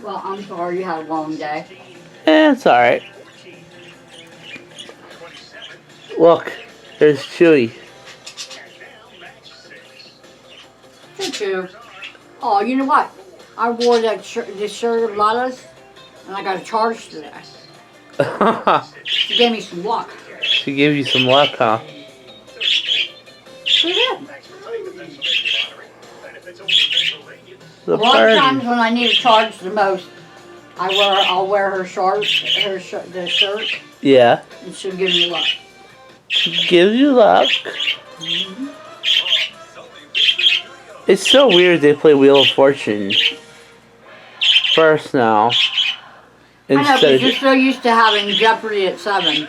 Well, I'm sorry you had a long day. It's alright. Look, there's Chewy. Choo-choo. Oh, you know what? I wore this shirt of Lala's, and I got a charge today. She gave me some luck. She gave you some luck, huh? She did. The A lot party. of times when I need a charge the most, I'll wear her shirt, the shirt, Yeah. and she'll give me luck. She gives you luck. Mm-hmm. It's so weird they play Wheel of Fortune first now. I know, Instead because you're so used to having Jeopardy at 7.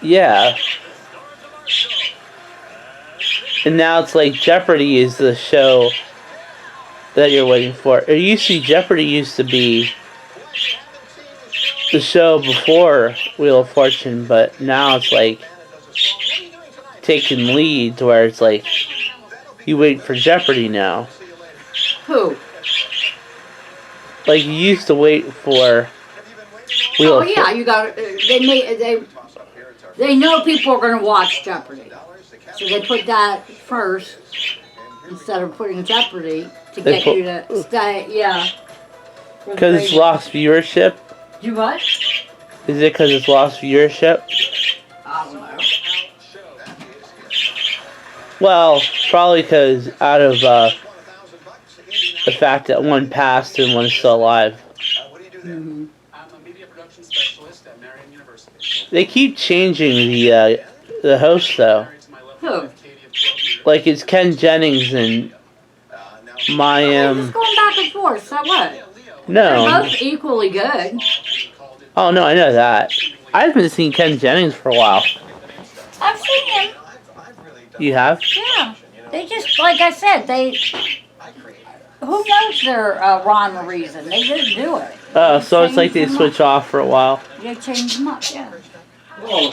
Yeah. And now it's like Jeopardy is the show that you're waiting for. Jeopardy used to be the show before Wheel of Fortune, but now it's like taking leads where it's like you wait for Jeopardy now. Who? Like you used to wait for Oh yeah, you got. They know people are going to watch Jeopardy, so they put that first instead of putting Jeopardy to They get you to stay. Yeah. Because it's lost viewership. Do what? Is it because it's lost viewership? I don't know. Well, probably because out of the fact that one passed and one's still alive. Mm-hmm. They keep changing the host though. Who? Like it's Ken Jennings and They're just going back and forth. So what? No. They're both equally good. Oh no, I know that. I haven't seen Ken Jennings for a while. I've seen him. You have? Yeah. They just, like I said, who knows their rhyme or reason? They just do it. Oh, so it's like they switch off for a while. They change them up, yeah. Oh,